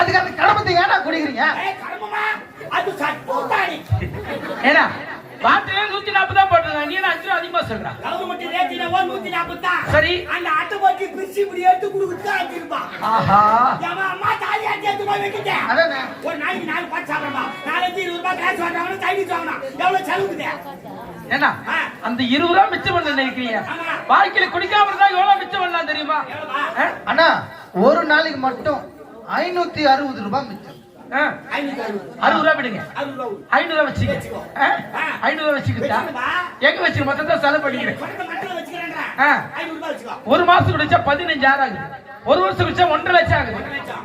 அதுக்கு அந்த கடம்பத்தை ஏன்னா குடிக்கிறீங்க? ஏன்னா பாட்டிலே 140 தான் போட்டுருக்காங்க. நீ 5 ரூபா அதிகமா சொல்ற. கவர்மெண்ட் ரேட்டினா 140 தான். சரி. அந்த ஆட்டோ போட்டு பிரிச்சு இப்படி எடுத்து குடுக்குறதுக்கு 5 ரூபாய். ஆஹா. ஏமா அம்மா தாலி எடுத்து போய் வைக்கிட்டே. அதானே. ஒரு நாளைக்கு 4 பாட்டு சாப்பிடுறமா. 4 ரூபாய் காசு வாங்குறாங்க, டைம் வாங்குறாங்க. எவ்வளவு செலவுக்குது? ஏன்னா அந்த 20 ரூபாய் மிச்சம் பண்ண நினைக்கிறீங்க. வாழ்க்கையில குடிக்காம இருந்தா எவ்வளவு மிச்சம் பண்ணலாம் தெரியுமா? அண்ணா ஒரு நாளைக்கு மட்டும் 560 ரூபாய் மிச்சம். 60 ரூபாய் விடுங்க. 500 ரூபாய் வச்சுக்க. 500 ரூபாய் வச்சுக்கிட்டா எங்க வச்சுக்க மொத்தத்தை செலவு பண்ணிக்கிறேன். ஒரு மாசம் குடிச்சா 15,000 ஆகுது. ஒரு வருஷம் குடிச்சா 1.5 லட்சம் ஆகுது.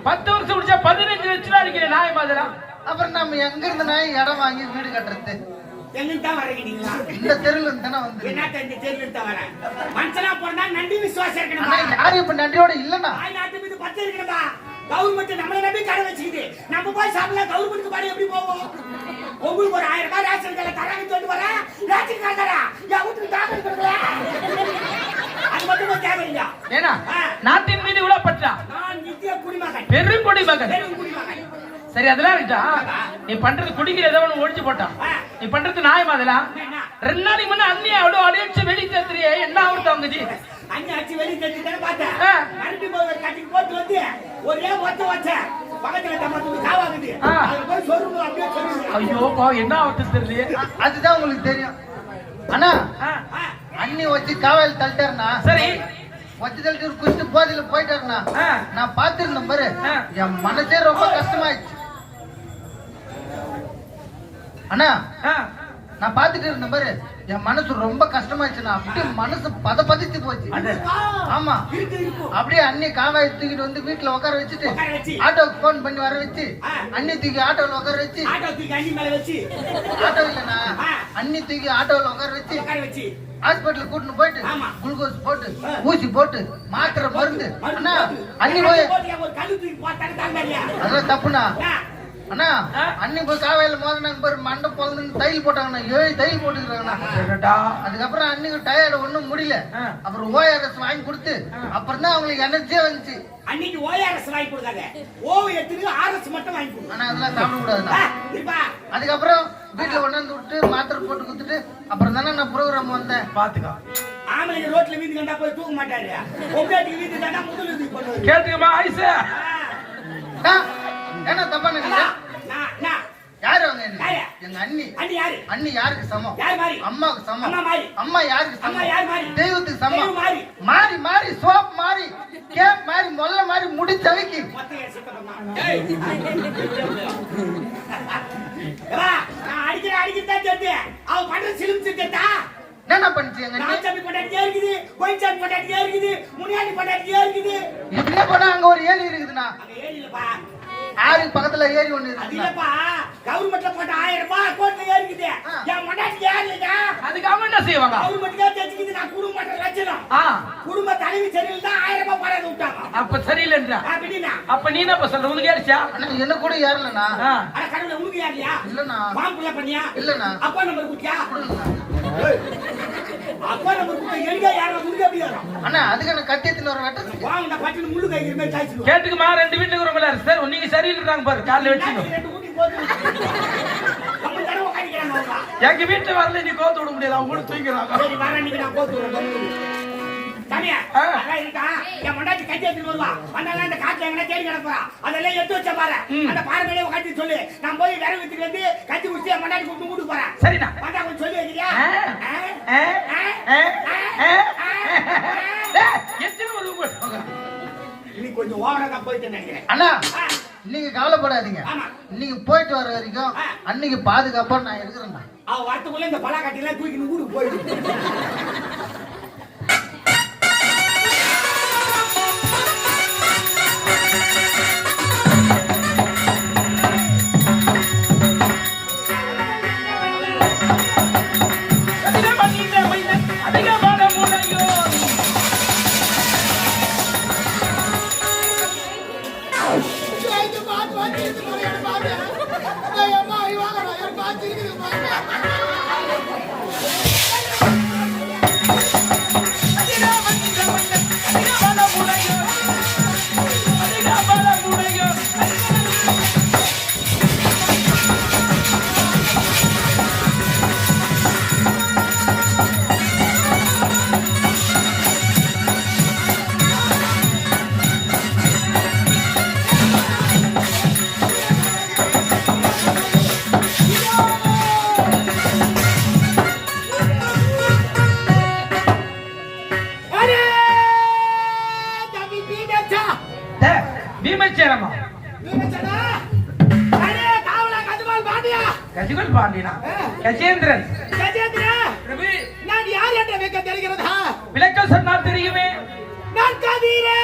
10 வருஷம் குடிச்சா 15 லட்சம் அடிக்கிறேன். நாய் மாதிரி. அப்புறம் நம்ம எங்க இருந்து நாய் இடம் வாங்கி வீடு கட்டுறது? இந்த தெருல தானே வந்து இந்த தெருல தான் வரேன். மனுஷனா போறதா நன்றி விசுவாசம் இருக்கணும். யாரும் இப்ப நன்றியோட இல்லன்னா நாட்டு மீது 10 இருக்கணும்பா. கவர்மெண்ட் நம்மள நம்பி கடை வச்சுக்கிது. நம்ம போய் சாப்பிடலாம். கவர்மெண்ட்க்கு பாடி எப்படி போவோம்? உங்களுக்கு ஒரு 1000 ரூபாய் ரேஷன் கடை தராங்க சொல்லிட்டு வரேன். ரேஷன் கடை தரா யா வீட்டுக்கு தாங்க கொடுக்கல. அது மட்டும் தேவையில்லை. ஏன்னா நாட்டின் மீது இவ்வளவு பற்றா? நான் நித்திய குடிமகன். பெரும் குடிமகன். பெரும் குடிமகன். சரி அதெல்லாம் இருக்கா? நீ பண்றது குடிக்கிற ஏதோ ஒண்ணு ஒழிச்சு போட்டான். நீ பண்றது நியாயமா? அதெல்லாம் 2 நாளைக்கு முன்ன அண்ணி அவ்வளவு அடிச்சு வெளி தேத்துறியே, என்ன ஆகுது அவங்க? அண்ணி அடிச்சு வெளி தேத்திட்டே பார்த்தேன். மறுபடி போய் கட்டிக்கு போட்டு வந்து ஒரே ஒத்த வச்ச பக்கத்துல தம்மத்து காவாகுது. அது போய் சொருங்க அப்படியே சொல்லுங்க. ஐயோ பா, என்ன ஆகுது தெரியல. அதுதான் உங்களுக்கு தெரியும். அண்ணா அண்ணி வச்சு காவல் தள்ளிட்டாருனா சரி, வச்சு தள்ளிட்டு குடிச்சு போதில போயிட்டாருனா நான் பாத்துருந்தேன் பாரு, என் மனசே ரொம்ப கஷ்டமாயிடுச்சு. அண்ணா நான் பாத்துட்டு இருந்தேன் பாரு, என் மனசு ரொம்ப கஷ்டமாயிடுச்சுண்ணா. அப்படியே மனசு பதப்பதிச்சு போச்சு. ஆமா, அப்படியே அண்ணி காவாய் தூக்கிட்டு வந்து வீட்டுல உட்கார வச்சுட்டு ஆட்டோக்கு போன் பண்ணி வர வச்சு அண்ணி தூக்கி ஆட்டோல உட்கார வச்சு ஆட்டோ இல்லண்ணா அண்ணி தூக்கி ஆட்டோல உட்கார வச்சு ஹாஸ்பிட்டல் கூட்டிட்டு போயிட்டு குளுக்கோஸ் போட்டு ஊசி போட்டு மாத்திரை மருந்து. அண்ணா அண்ணி போய் அதெல்லாம் தப்புண்ணா. அண்ணா அண்ணி போய் காவையில மோதினாங்க பாரு, மண்டை பொழுது தையல் போட்டாங்கண்ணா. 7 தையல் போட்டுக்கிறாங்கண்ணா. அதுக்கப்புறம் அன்னைக்கு டயர்டு ஒண்ணும் முடியல. அப்புறம் ORS வாங்கி கொடுத்து அப்புறம் தான் அவங்களுக்கு எனர்ஜியா வந்துச்சு. அன்னைக்கு ORS வாங்கி கொடுத்தாங்க. ORS RS மட்டும் வாங்கி கொடுத்தாங்க. ஆனா அதெல்லாம் சாப்பிட கூடாதுண்ணா. அதுக்கப்புறம் வீட்டுல ஒண்ணாந்து விட்டு மாத்திரை போட்டு கொடுத்துட்டு அப்புறம் தானே நான் ப்ரோக்ராம் வந்தேன். பாத்துக்கோ, ஆம்பளைங்க ரோட்ல வீதி கண்டா போய் தூக்க மாட்டாரு. பொம்பளைக்கு வீதி கண்டா முதல்ல தூக்கி போடுவாரு. கேட்டுக்கமா ஐசா? என்ன தப்பா நினைக்கிறீங்க? யாரு அவங்க? எங்க அண்ணி. அண்ணி யாரு? அண்ணி யாருக்கு சமம்? யார் மாதிரி? அம்மாவுக்கு சமம். அம்மா மாதிரி. அம்மா யாருக்கு சமம்? அம்மா யார் மாதிரி? தெய்வத்துக்கு சமம். தெய்வம் மாதிரி. மாறி மாறி சோப் மாறி கேப் மாறி மொல்ல மாறி முடிச்சவைக்கு மொத்தைய சித்தப்பமா. ஏய் ஏவா நான் அடிக்கிறதா தெரியுது. அவ பண்ற சிலிம் சித்தட்டா என்ன பண்ணுச்சு? எங்க அண்ணி நாச்சாமி கொண்டாடியே இருக்குது, கோயிச்சாமி கொண்டாடியே இருக்குது, முனியாண்டி கொண்டாடியே இருக்குது. இப்படியே போனா அங்க ஒரு ஏரி இருக்குதுண்ணா. அங்க ஏரி இல்லப்பா, ஆறு பக்கத்துல ஏரி ஒண்ணு இருக்கு. இல்லப்பா, கவர்மெண்ட்ல போட்ட 1000 ரூபாய் அக்கவுண்ட்ல ஏறிக்குது. என் முன்னாடி ஏறலடா. அதுக்கு அவங்க என்ன செய்வாங்க? கவர்மெண்ட்ல தெரிஞ்சுக்கிது நான் குடும்பமற்ற லட்சணம். குடும்ப தலைவி சரியில்லை தான் 1000 ரூபாய் பணம் விட்டாங்க. அப்ப சரியில்லைன்றா? அப்படினா அப்ப நீ என்ன சொல்ற? உனக்கு ஏறிச்சா? அண்ணா என்ன கூட ஏறலண்ணா. அட கடவுளே, உனக்கு ஏறலையா? இல்லண்ணா. பாம்புல பண்ணியா? இல்லண்ணா. அப்பா நம்பர் குட்டியா? அப்பா நம்பர் குட்டி எங்க யாரோ உனக்கு அப்படியே வரும். அண்ணா அதுக்கு நான் கட்டியத்துல ஒரு வெட்ட வாங்க, நான் பட்டின முள்ளு கையில மேல சாய்ச்சு கேட்டுக்குமா. 2 வீட்டுக்கு ரொம்ப நேரம் சார், நீங்க சரியில்லைன்றாங்க பாரு. கால்ல வெச்சிங்க 2 ஊட்டி போடு. நம்ம தடவ கடிக்கறாங்க. எங்க வீட்ல வரல நீ கோத்து விட முடியாது. அவங்க கூட தூங்கிறாங்க. சரி வர நீங்க நான் கோத்து விடுறேன். சாமியா அங்க இருக்கா? என் மண்டாச்சி கட்டி எடுத்து வருவா. வந்தாங்க அந்த காட்ல எங்கனா தேடி கிடப்பா. அதெல்லாம் எடுத்து வச்ச பாரு. அந்த பாறை மேலே கட்டி சொல்லு. நான் போய் விறகு வித்துட்டு வந்து கட்டி குடிச்சு என் மண்டாச்சி கூட்டி கூட்டி போறேன். சரிடா. வந்தா கொஞ்சம் சொல்லி வைக்கிறியா? நீ கொஞ்சம் ஓவரா தான் போயிட்டு நினைக்கிறேன். அண்ணா நீங்க கவலைப்படாதீங்க. நீங்க போயிட்டு வர வரைக்கும் அன்னைக்கு பாதுகாப்பா நான் இருக்கிறேன். அவ வரத்துக்குள்ள இந்த பலா கட்டில தூக்கி ஊருக்கு போயிடு. கஜிகல் பாண்டினா கஜேந்திரன். கஜேந்திரா, பிரபு நான் யார் என்ற விளக்கம் தெரிகிறதா? விளக்கம் சொன்னால் தெரியுமே. நான் கதிரே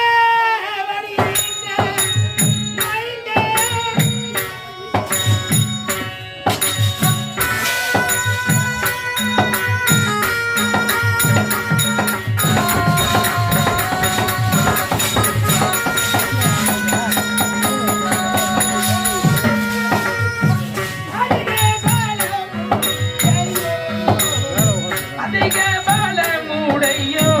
அதிக பலமுடையோ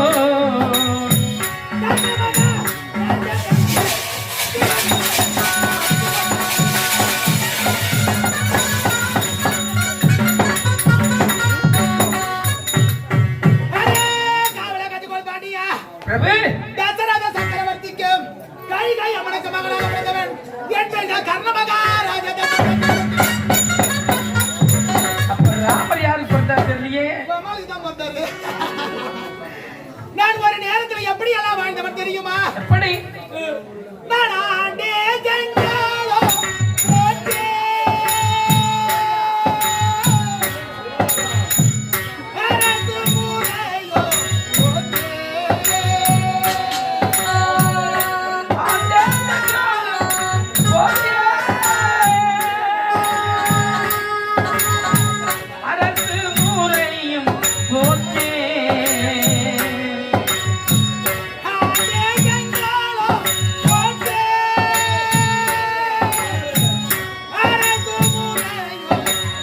பிரபு தசரத சக்கரவர்த்திக்கும் கைகை அம்மனுக்கு மகனாக பிறந்தவன் என்ற கர்ணமகாராஜ அப்ப ராமர் யாருக்கு பிறந்தார் தெரியலையே. நான் ஒரு நேரத்தில் எப்படி எல்லாம் வாழ்ந்தவன் தெரியுமா? எப்படி? நான் ஆண்டே ஜெங்கலோ போற்றே அரசு முறையோ போற்றே அரசு முறையும் போற்றே. ஆண்டே ஜெங்கலோ போற்றே அரசு முறையோ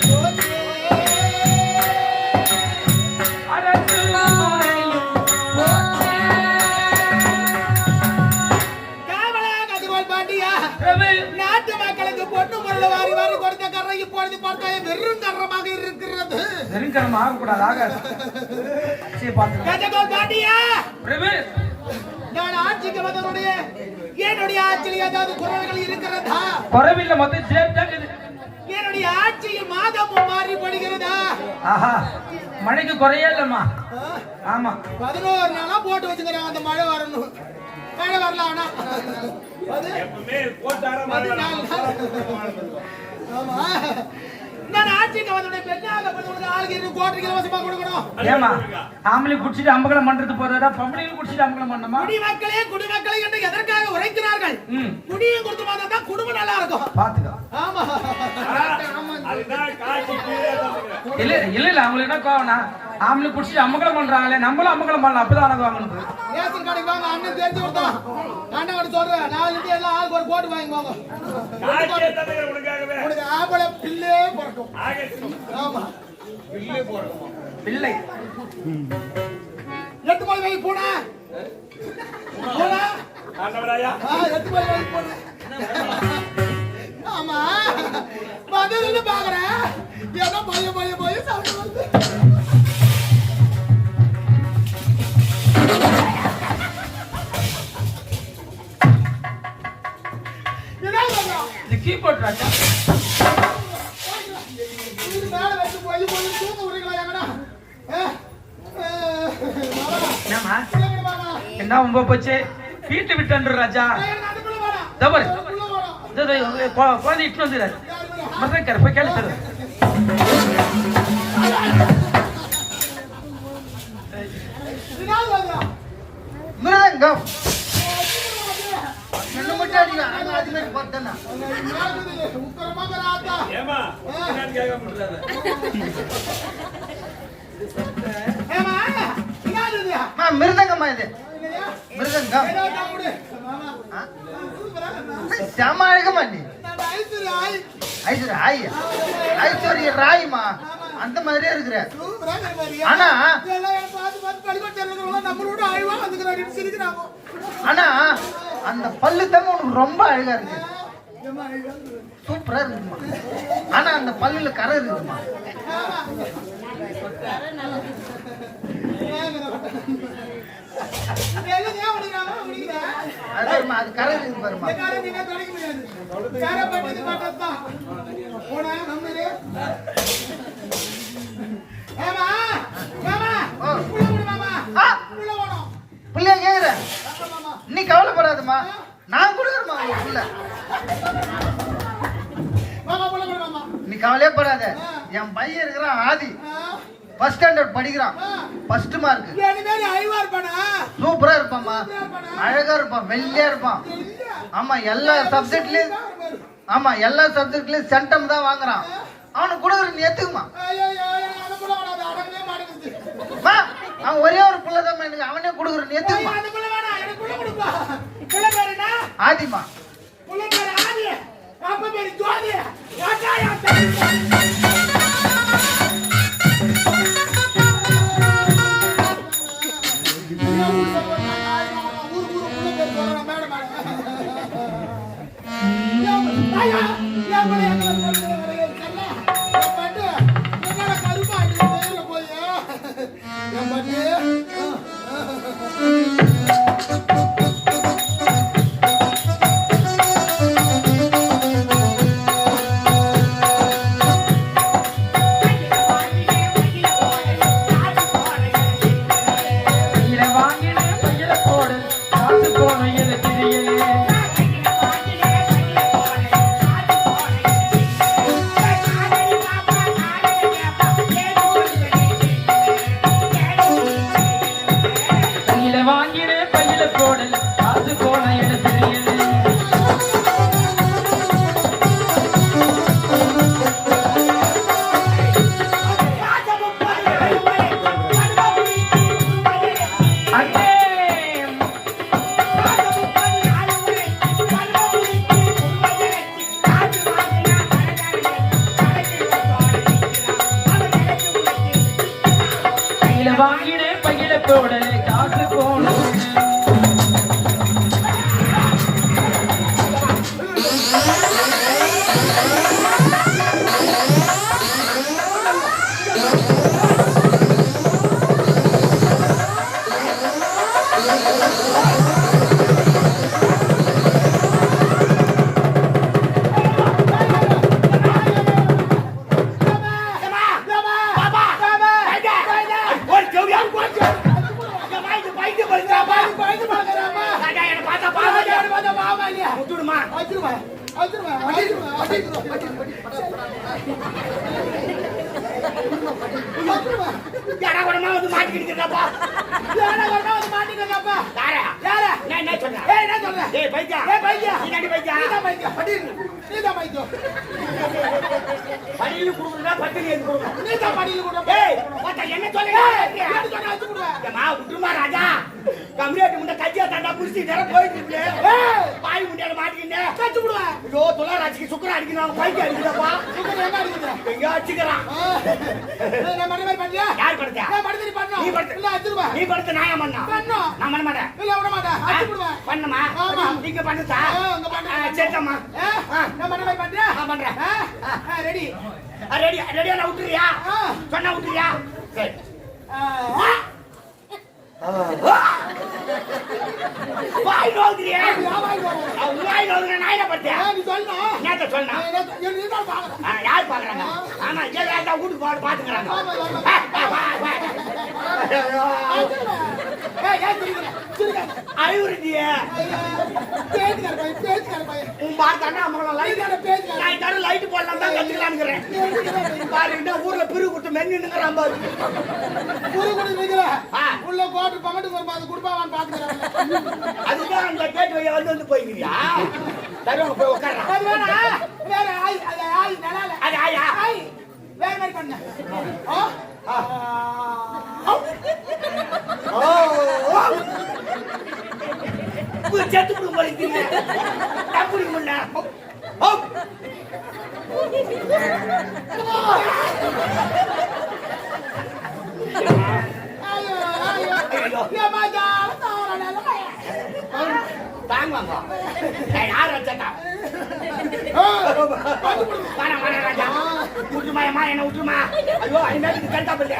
போற்றே அரசு முறையும் போற்றே. காவலா கதிர்வாள் பாண்டியா, பிரபு நாட்டு மக்களுக்கு பொண்ணு பொருள் வாரி வாரி கொடுத்த கரை இப்பொழுது பார்த்தால் வெறும் கரமாக இருக்கிறது. நெருங்கரம் ஆகக்கூடாது. ஆகாது. சரி பார்த்துக்கலாம். கஜகோல் பாண்டியா, பிரபு நான் ஆட்சிக்கு வந்தவனுடைய என்னுடைய ஆட்சியில் ஏதாவது குறைகள் இருக்கிறதா? குறைவில்லை, மொத்தம் சேர்த்தாக்குது. என்னுடைய ஆட்சியில் மாதமும் மாறிப்படுகிறதா? ஆஹா, மழைக்கு குறையே இல்லம்மா. ஆமா 11 நாளா போட்டு வச்சுக்கிறேன் அந்த மழை வரணும். மழை வரல ஆனா ஆமா, நான் ஆட்சிக்கு வந்தவுடைய பெண்ணாக பிறந்தவனுக்கு ஆளுக்கு 2 கோடி இலவசமா கொடுக்கணும். ஏமா ஆம்பளை குடிச்சிட்டு அம்பலம் பண்றது போறதா, பொம்பளையும் குடிச்சிட்டு அம்பலம் பண்ணமா? குடிமக்களே என்று எதற்காக உரைக்கிறார்கள்? குடியும் கொடுத்து பார்த்தா தான் குடும்பம் நல்லா இருக்கும். பாத்துக்கோ. ஆமா இல்ல இல்ல இல்ல அவங்களுக்கு என்ன கோவம்னா, ஆம்பளை குடிச்சிட்டு அம்மகலம் பண்றாங்களே, நம்மளும் அம்மகலம் பண்ணலாம். அப்பதான் எனக்கு வாங்கணும். ரேஷன் கடைக்கு வாங்க, அண்ணன் தெரிஞ்சு கொடுத்தான். அண்ணன் கிட்ட சொல்றேன், நாளைக்கு எல்லாம் ஆளுக்கு ஒரு கோட்டு வாங்கிக்குவாங்க. உனக்கு ஆம்பளை பிள்ளை பிறக்கும். ஆமா பிள்ளை 8 மணி வரைக்கும் போனா 8 மணி வரைக்கும் போன. ஆமா மதுரை பாக்குறேன் ஏதோ பைய சாப்பிட்டு வந்து கீபோர்ட் ராஜா மேல வச்சு போய் தூங்க விடுறீங்களா? என்னம்மா என்ன ரொம்ப போச்சு? வீட்டு விட்டு ராஜா தவறு குழந்தை இட்டு வந்துடுறாரு. மதுரைக்கார போய் கேள்வி தரு. மிருதங்கம் என்ன மட்டும் அடிக்கலாம். அது மாதிரி பார்த்தேன்னா மிருதங்கம்மா இது மிருதங்கம் செம அழகமா நீ ஐஸ்வர்ய ராய்மா அந்த மாதிரியே இருக்கிற. ஆனா ஆனா அந்த பல்லு தாங்க உனக்கு ரொம்ப அழகா இருக்கு. சூப்பரா இருக்குமா. ஆனா அந்த பல்லுல கரை இருக்குமா. அது கரை இருக்கு பாருமா. பிள்ளைய கேக்குற நீ கவலைப்படாதம்மா, நான் கொடுக்குறேம்மா. புள்ள நீ கவலையே படாத. என் பையன் இருக்கிறான் ஆதி, ஃபர்ஸ்ட் ஸ்டாண்டர்ட் படிக்கிறான். First mark. சூப்பரா இருப்பாம்மா, அழகா இருப்பான், வெள்ளையா இருப்பான். ஆமா எல்லா சப்ஜெக்ட்லயும் சென்டம் தான் வாங்குறான். அவனுக்கு கொடுக்குற நீ எத்துக்குமா? அவன் ஒரே ஒரு புள்ள தான் எனக்கு, அவனே கொடுக்குற நீ எத்துக்குமா? ஆதிமா வாங்கினே பையில போடல காசு போன ராஜா கம்யூனிட்டி முன்ன கட்சியா தாண்டா புடிச்சு போயிட்டு இருக்கு பாய் முண்டியால மாட்டிக்கிட்டேன் கச்சு விடுவேன். ஐயோ துளாராட்சிக்கு சுக்கரம் அடிக்கிறாங்க, பைக்கு அடிக்கிறப்பா. சுக்கரம் எங்க அடிக்குது? எங்க அடிச்சுக்கிறான். நான் மணி மாதிரி பண்ணியா? யார் படுத்தா? நான் படுத்து நீ பண்ணு. நீ படுத்து இல்ல அடிச்சுடுவா. நீ படுத்து நான் ஏன் பண்ணா? பண்ணு. நான் பண்ண மாட்டேன். இல்ல விட மாட்டேன். அடிச்சு விடுவேன். பண்ணுமா? ஆமா. நீங்க பண்ணுதா? அங்க பண்ணு. சேட்டம்மா. நான் மணி மாதிரி பண்ணியா? நான் பண்றேன். ரெடி. ரெடி ரெடியா நான் விட்டுறியா? சொன்னா விட்டுறியா? சரி. வாய் நோக்குறியா? வாய் நோக்குற நான் என்ன பண்றேன்? நீ சொல்லணும். நேத்த சொல்லணும். யார் பாக்குறாங்க? ஆமா ஏதா வீட்டுக்கு போட்டு பாத்துக்கிறாங்க. அழுவுறியே உன் பார்த்தாண்டா லைட் போடலாம் தான் கத்துக்கலான்னு பாருங்க. ஊர்ல பிரிவு கொடுத்து மென்னுங்கிறான் பாரு. உள்ள கோட்டு பங்கட்டு அது குடுப்பாவான்னு பாத்துக்கிறாங்க. அதுதான் அந்த கேட்டு வைய வந்து போய்க்கிறியா? தருவாங்க போய் உட்கார்றா. அது வேணா வேற ஆய் அது ஆய் நலால அது ஆயா ஆய் வேற மாதிரி பண்ணு. செத்து குடும்பம் போயிருக்கீங்க. தப்புடி முன்னா தாங்குவாங்க. யார் வச்சா ராஜா விட்டுமா என்ன விட்டுமா? ஐயோ ஐநூறு கரெக்டா பண்ண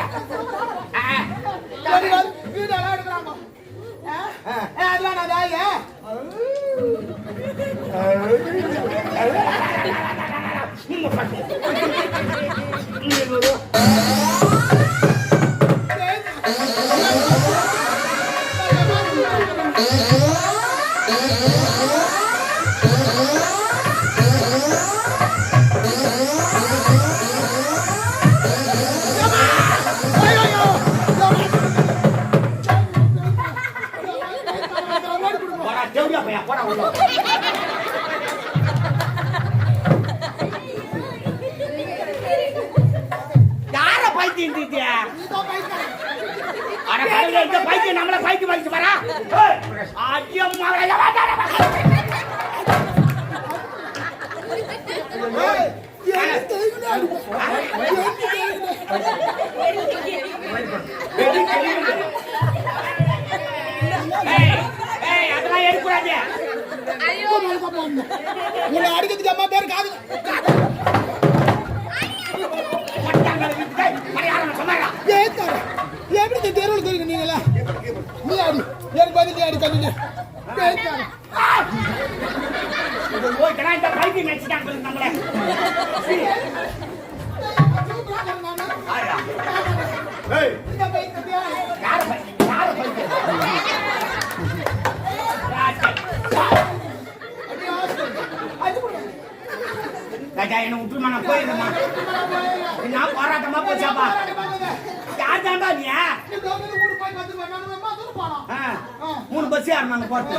வீடெல்லாம் எடுக்கிறாங்க. அதெல்லாம் நான் தாய அதெல்லாம் எடுக்கூடாது. உன்னை அடிக்கிறதுக்கு அம்மா பேரு காது எப்படி தெருவில் தெரியுங்க நீங்களா? நீ ஆடி எனக்கு பதில் ஆடி தண்ணி இந்த பைக்கு நினைச்சுட்டாங்க நம்மள. ராஜா என்ன விட்டுருமா, நான் போயிருந்தேம்மா. என்ன போராட்டமா போச்சாப்பா? யார் தாண்டா நீ? 3 பஸ் ஏறினாங்க போட்டு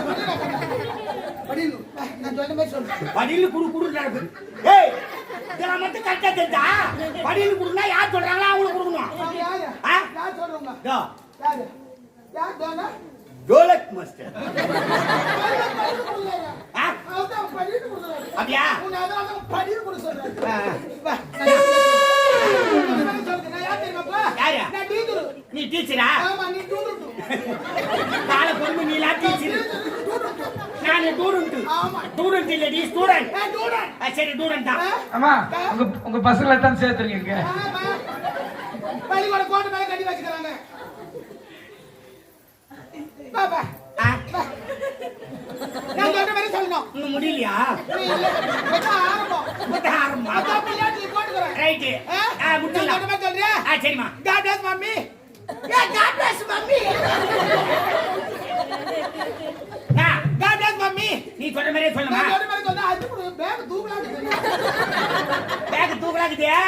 படியில் குடு குடு நடக்கு. ஏய் இதெல்லாம் மட்டும் கரெக்டா தெரிஞ்சா படியில் குடுனா யார் சொல்றாங்களோ அவங்களுக்கு கொடுக்கணும். டோலக் மாஸ்டர் அப்படியா? நீ டீச்சரா? கால பொறுமை நீலா டீச்சர், நான் ஸ்டூடெண்ட் இல்லடி ஸ்டூடெண்ட். சரி ஸ்டூடெண்ட் தான். அம்மா உங்க பசங்களை தான் சேர்த்துருக்கீங்க. பள்ளிக்கூட கோட்டை மேல கட்டி வச்சுக்கிறாங்க. பாபா நான் சொல்ற மாதிரி சொல்லணும். இன்னும் முடியலையா? ரைட்டு சரிம்மா. மம்மி மம்மி நீ சொல்ற மாதிரியே சொல்லுமா. பேக் தூக்கலாக்குதியா?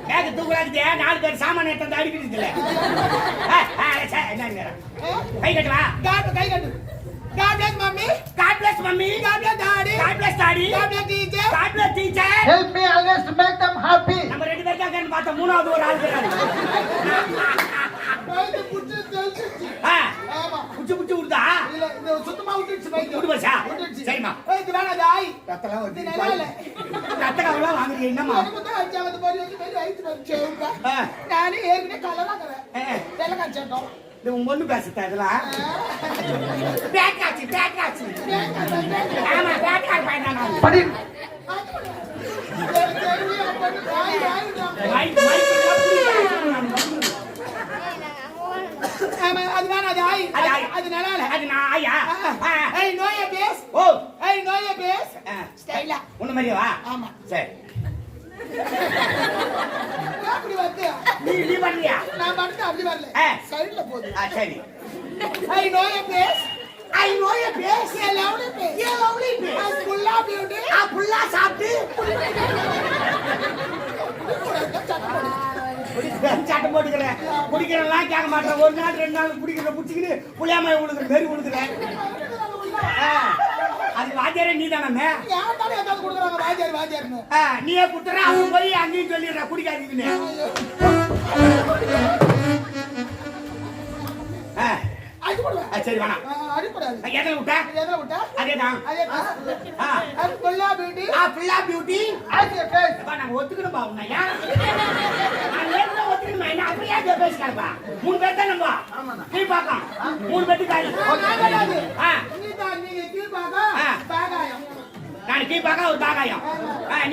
பேக் தூக்கலாக்குதியா? 4 பேர் சாமான எடுத்து அடிக்கிறது இல்ல. கை கட்டுவா. கை கட்டு. God bless mommy. God bless mommy. God bless daddy. God bless daddy. God bless teacher. God bless teacher. Help me always to make them happy. நம்ம 2 பேர் தான் கேன்னு பார்த்தா மூணாவது ஒரு ஆள் இருக்காரு. பைக்கு புடிச்சு தெளிச்சிச்சு. ஆமா. புடிச்சு விடுதா? இல்ல இந்த சுத்தமா விட்டுச்சு பைக்கு. விடு பச்சா. சரிமா. இது வேணா தாய். ரத்தலாம் வந்து. இது நல்லா இல்ல. ரத்தலாம் வாங்குறீங்க என்னம்மா? எனக்கு அஞ்சாவது பரி வந்து ஐத்து வந்துச்சேங்க. நானே ஏற்கனவே கலராங்கறேன். தெலங்க சேட்டோம். இது ஒண்ணு பேசிட்டா இதெல்லாம். பேக்காச்சி. ஆமா பேக்கார் பையனா. படி. ஆமா அது வேணா தாய். அது நல்லா இல்ல. அது நான் ஆயா. ஏய் நோயே பேஸ். ஓ ஏய் நோயே பேஸ். ஸ்டைலா. ஒண்ணு மாதிரியா? ஆமா. சரி. அப்படி வந்து நீ பண்ணலையா? நான் மட்டும் அப்படி வரல. சைடுல போகுது. சரி. I know your face. I know your face. You lovely face. You lovely face. I'm full of beauty. I'm full of சாப்பிட்டு. சட்டம் போட்டுக்கிறேன். குடிக்கிறலாம் கேட்க மாட்டேன். ஒரு நாள் 2 நாள் குடிக்கிற புடிச்சிக்கிட்டு புளியாம உங்களுக்கு மேரி கொடுக்குறேன். அது வாத்தியாரே நீ தானே? யார்தானே ஏதாவது கொடுக்குறாங்க வாத்தியார்னு. நீயே குத்துற அவங்க போய் அங்கேயும் சொல்லிடுற குடிக்காதீங்கன்னு. சரி வேணாம். அடிப்படாது. எதை விட்டா? அதேதான். பியூட்டி. நாங்க ஒத்துக்கணும்பா உன்னை. ஒத்துக்கணுமா என்ன அப்படியே பேசிக்காருப்பா. 3 பேர் தான் நம்ப கீழ் பாக்கம் 3 பேருக்கு நான் கீழ் பாக்க ஒரு பாகாயம்.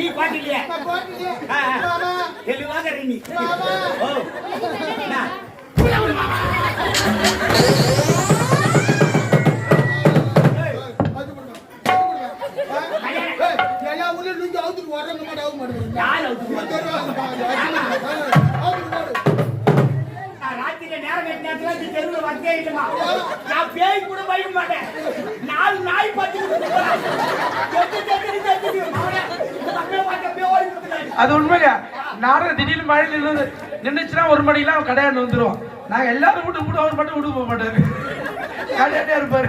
நீ பாட்டிலையே தெளிவாக நீ. ஓ ராத்திரி நேரம் தெருவில் வந்தே இல்லமா. நான் பேய் கூட பயக்க மாட்டேன். 4 நாய் பத்தி அது உண்மையா? நானும் திடீர்னு மழை நின்றுச்சுன்னா 1 மணிக்கெல்லாம் கடையாண்டு வந்துடும். நாங்க எல்லாரும் விட்டு அவர் மட்டும் விட்டு போக மாட்டாரு. கடையாண்டே இருப்பாரு.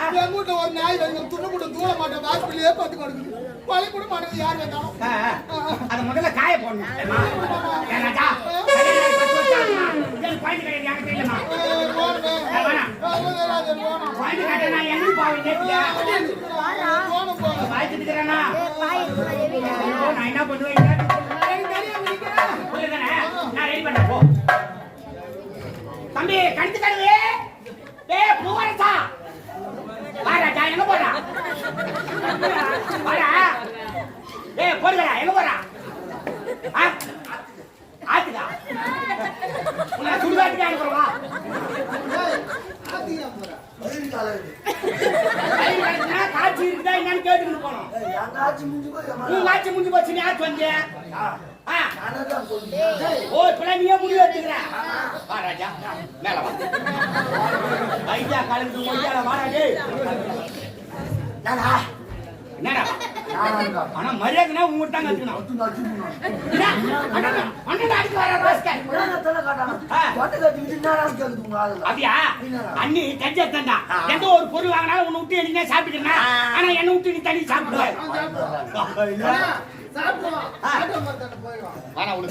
எங்க வீட்டுல ஒரு நாய் துணை கூட தூள மாட்டேன். ஹாஸ்பிட்டலே பார்த்து கொடுக்குது. பழி கூட மாட்டேங்குது. யார் வேண்டாம் அதை முதல்ல காய போடணும். பாயிண்ட் கிடையாது எனக்கு தெரியலமா பாயிண்ட் கட்ட நான் எங்க பாவேன் கேட்டியா பாயிண்ட் இருக்கிறேனா நான் என்ன பண்ணுவேன் நான் ரெடி பண்ண போ தம்பி கழுத்து கழுவு டேய் பூவரசா வாடா எங்க போறா வாடா டேய் போடுடா எங்க போறா ஆத்துடா உன்னை சுடுகாட்டுக்கு அனுப்புறவா காட்சி இருக்குதா என்னன்னு கேட்டுக்கிட்டு போனோம் உன் காட்சி முடிஞ்சு போச்சு நீ ஆச்சு வந்தே ஓ இப்ப நீயே முடிவு எடுத்துக்கிற வா ராஜா மேல வா ஐயா கலந்து மொய்யால வாடா டேய் என்னடா ஆனா மரியாதைனா உங்ககிட்ட தான் கத்துக்கணும் அண்ணன் அடிக்க வர ராஸ்கல் அப்படியா அண்ணி கஞ்ச தண்டா எந்த ஒரு பொருள் வாங்கினாலும் உன்னை விட்டு என்ன சாப்பிட்டுனா ஆனா என்ன விட்டு நீ தண்ணி சாப்பிடுவ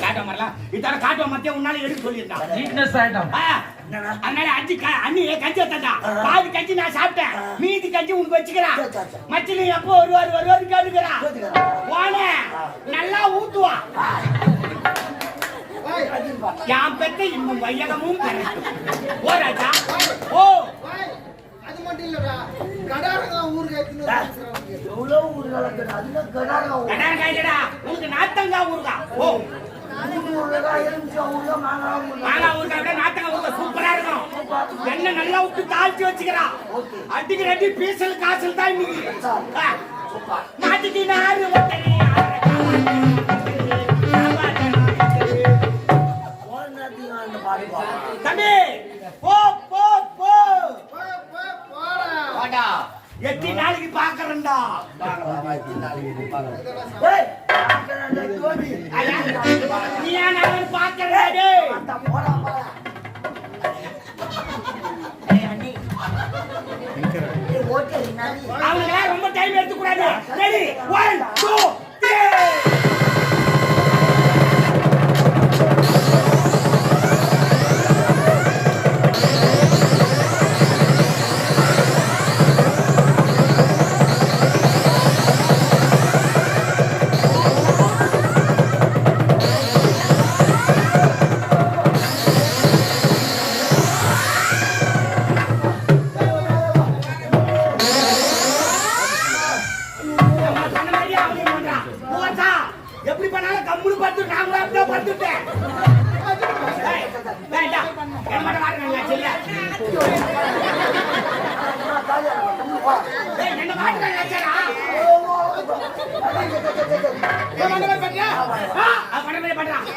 காட்டுவ மாதிரிலாம் இதான காட்டுவ மத்திய உன்னால எடுக்க சொல்லியிருந்தான் நீட்னஸ் ஆயிட்டோம் அதனால அண்ணி கஞ்சி தந்தா பாதி கஞ்சி நான் சாப்பிட்டேன் மீதி கஞ்சி உனக்கு வச்சுக்கிறா மச்சில எப்போ வருவாரு கேட்டுக்கிறா போன நல்லா ஊத்துவா யாம் பெற்ற இன்னும் வையகமும் ஓ ராஜா ஓ அது மட்டும் இல்லடா கடாரங்க ஊர்ல எவ்வளவு ஊர்கள் இருக்குது அதுல கடாரங்க இல்லடா உனக்கு நாத்தங்கா ஊர்கா ஓ மாங்கா ஊர்கா நாத்தங்கா ஊர்கா சூப்பரா இருக்கும் என்ன நல்லா விட்டு தாழ்த்தி வச்சுக்கிறா அடிக்கிற அடி பீசல் காசல் தான் இன்னைக்கு மாட்டிக்கு நாறு தம்பி போ போ போ போடா எத்தி நாளைக்கு பாக்குறேன்டா நீ நான் பாக்குறேன் அவங்க ரொம்ப டைம் எடுத்துக்கூடாது ரெடி 1 2 3 எப்படி பண்ணாலும் கம்முனு பார்த்து நாங்களா அப்படியே பார்த்துட்டேன் வேண்டாம் என்ன பண்ண மாட்டேங்க செல்ல என்ன மாட்டேங்க சேரா பண்ணவே பண்றியா பண்ணவே பண்றான்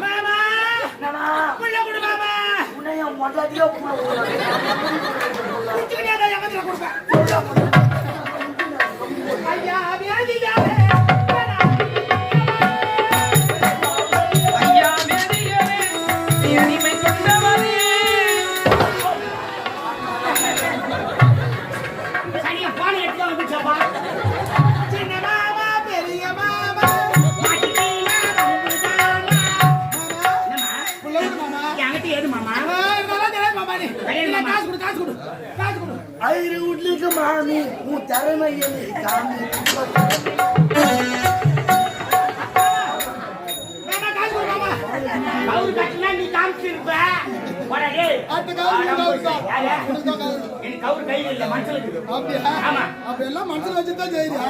மாமா என்னடா புள்ள கொடு மாமா உன்னைய மொதலியோ புள்ள குச்சிக்கிட்டே எங்கத்துல கொடுப்பேன் ஐயா வேதியாவே ஐயா மேதியரே நீ அடிமை கொண்டவரே சரியா பானை எடுத்து வந்துச்சப்பா சின்ன மாமா பெரிய மாமா ஐரு வீட்லிக்கு மாமி உன் திறமையிலே காமி கவுரு கையில் இல்ல மனசுல அப்படியா? அப்ப எல்லாம் மனசுல வச்சுதான் செய்யுது.